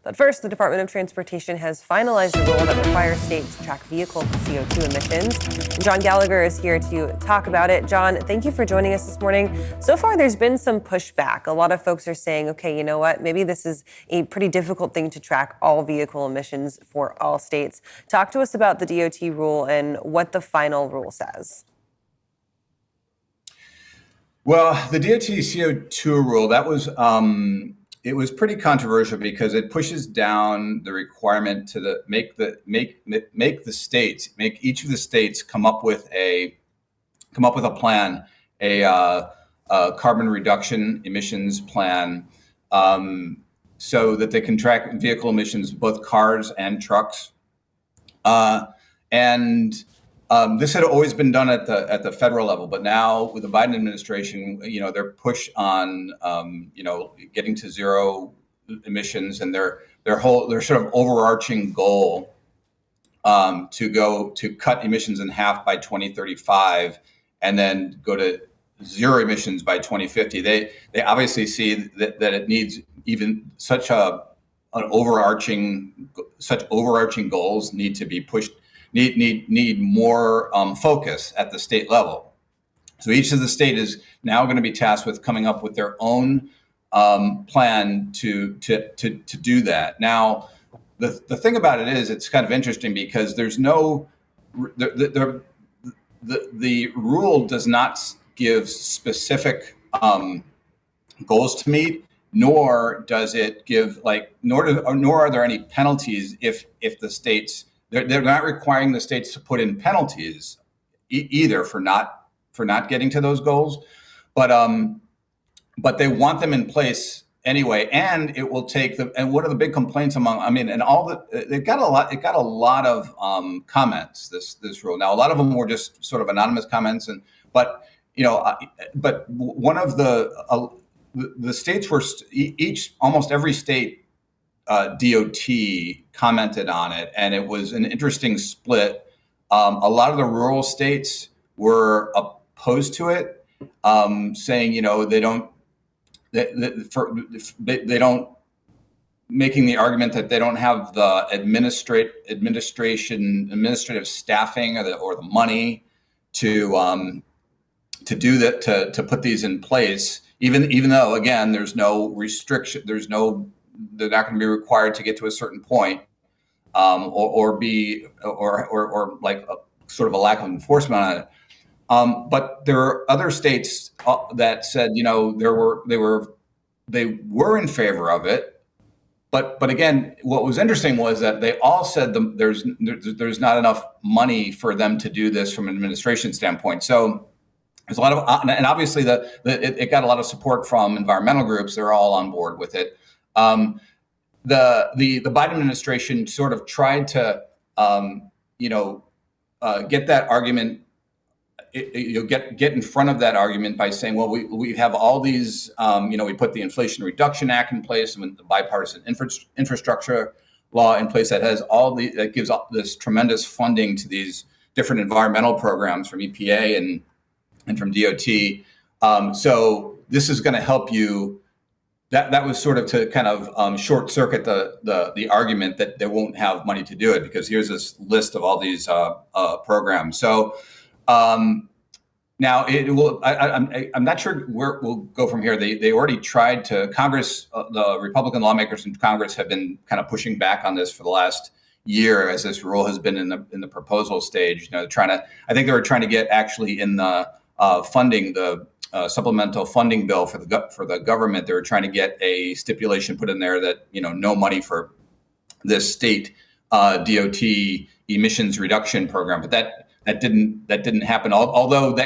But first, the Department of Transportation has finalized a rule that requires states to track vehicle CO2 emissions. John Gallagher is here to talk about it. John, thank you for joining us this morning. So far, there's been some pushback. A lot of folks are saying, okay, you know what, maybe this is a pretty difficult thing to track all vehicle emissions for all states. Talk to us about the DOT rule and what the final rule says. Well, the DOT CO2 rule, that was it was pretty controversial because it pushes down the requirement to make each of the states come up with a plan, a carbon reduction emissions plan, so that they can track vehicle emissions, both cars and trucks. This had always been done at the federal level, but now with the Biden administration, their push on getting to zero emissions and their sort of overarching goal to cut emissions in half by 2035 and then go to zero emissions by 2050. They obviously see that it needs even such overarching goals need to be pushed. Need more focus at the state level. So each of the state is now going to be tasked with coming up with their own plan to do that. Now, the thing about it is, it's kind of interesting because there's no the rule does not give specific goals to meet, nor does it give nor are there any penalties if the states. They're not requiring the states to put in penalties either for not getting to those goals, but they want them in place anyway. And it will take them. And what are the big complaints it got a lot of comments. This rule. Now, a lot of them were just sort of anonymous comments, but one of the states were almost every state. DOT commented on it, and it was an interesting split. A lot of the rural states were opposed to it, saying they don't, making the argument that they don't have the administrative staffing or the money to do that, to put these in place. Even though, again, there's no restriction, they're not going to be required to get to a certain point, or like sort of a lack of enforcement on it. But there are other states that said, they were in favor of it. But again, what was interesting was that they all said there's not enough money for them to do this from an administration standpoint. So there's a lot of, and obviously it got a lot of support from environmental groups. They're all on board with it. The Biden administration sort of tried to get that argument, get in front of that argument by saying, well, we have all these, we put the Inflation Reduction Act in place and the bipartisan infrastructure law in place that gives this tremendous funding to these different environmental programs from EPA and from DOT. So this is going to help you. That was sort of to kind of short circuit the argument that they won't have money to do it, because here's this list of all these programs. So now it will. I'm not sure where we'll go from here. They already tried to Congress. The Republican lawmakers in Congress have been kind of pushing back on this for the last year, as this rule has been in the proposal stage. I think they were trying to get actually in the funding the. Supplemental funding bill for the government. They were trying to get a stipulation put in there that no money for this state DOT emissions reduction program, but that didn't happen. Although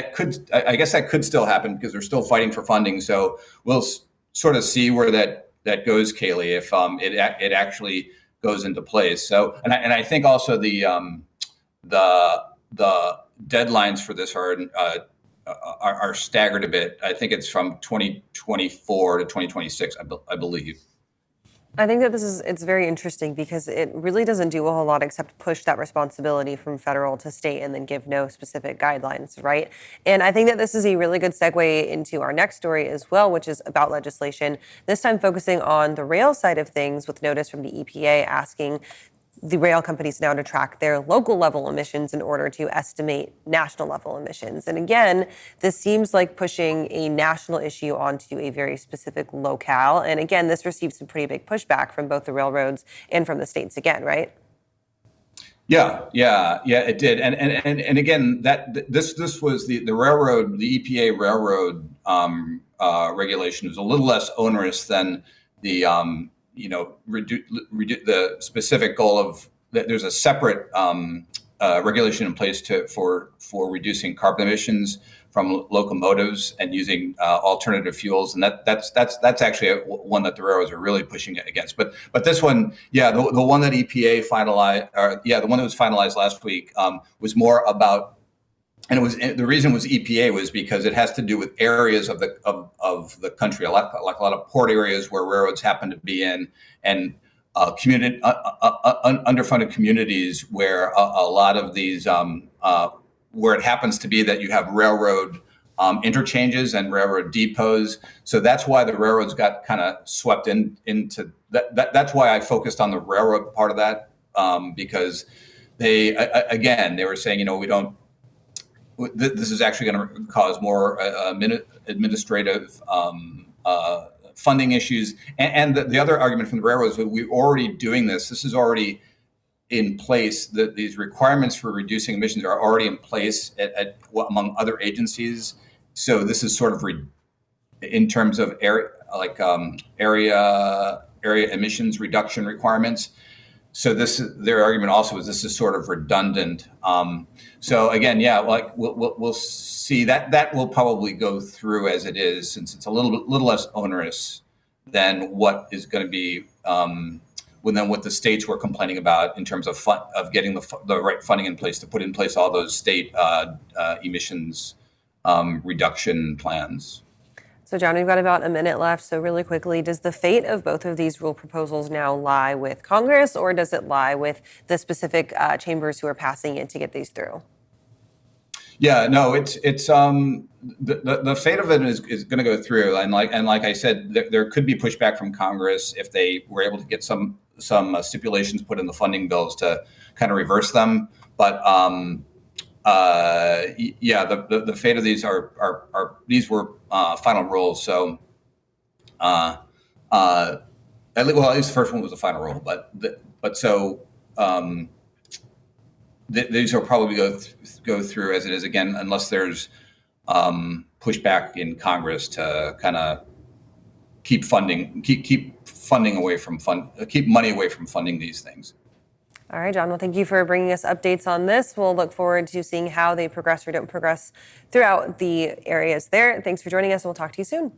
I guess that could still happen because they're still fighting for funding. So we'll sort of see where that goes, Kaylee, if it actually goes into place. So and I think also the deadlines for this are staggered a bit. I think it's from 2024 to 2026, I believe. I think that it's very interesting because it really doesn't do a whole lot except push that responsibility from federal to state and then give no specific guidelines, right? And I think that this is a really good segue into our next story as well, which is about legislation, this time focusing on the rail side of things with notice from the EPA asking the rail companies now to track their local level emissions in order to estimate national level emissions. And again, this seems like pushing a national issue onto a very specific locale. And again, this received some pretty big pushback from both the railroads and from the states again, right? Yeah, it did. And again, this was the railroad, the EPA railroad regulation was a little less onerous than the the specific goal of there's a separate regulation in place for reducing carbon emissions from locomotives and using alternative fuels, and that's actually one that the railroads are really pushing against. But this one, the one that EPA finalized, the one that was finalized last week was more about. And the reason was EPA was because it has to do with areas of the country, like a lot of port areas where railroads happen to be in, and community underfunded communities where a lot of these where it happens to be that you have railroad interchanges and railroad depots. So that's why the railroads got kind of swept into that. That's why I focused on the railroad part of that, because they were saying, we don't. This is actually going to cause more administrative funding issues. And the other argument from the railroads that we're already doing this. This is already in place. These requirements for reducing emissions are already in place among other agencies. So this is sort of in terms of area emissions reduction requirements. So their argument also is this is sort of redundant. So again, we'll see that will probably go through as it is, since it's a little less onerous than what is going to be than what the states were complaining about in terms of getting the right funding in place to put in place all those state emissions reduction plans. So, John, we've got about a minute left. So really quickly, does the fate of both of these rule proposals now lie with Congress, or does it lie with the specific chambers who are passing it to get these through? Yeah, no, it's the fate of it is going to go through, and like I said, there could be pushback from Congress if they were able to get some stipulations put in the funding bills to kind of reverse them. But the fate of these are these were final rules. So at least the first one was a final rule, these will probably go through as it is again, unless there's pushback in Congress to kind of keep money away from funding these things. All right, John. Well, thank you for bringing us updates on this. We'll look forward to seeing how they progress or don't progress throughout the areas there. Thanks for joining us, and we'll talk to you soon.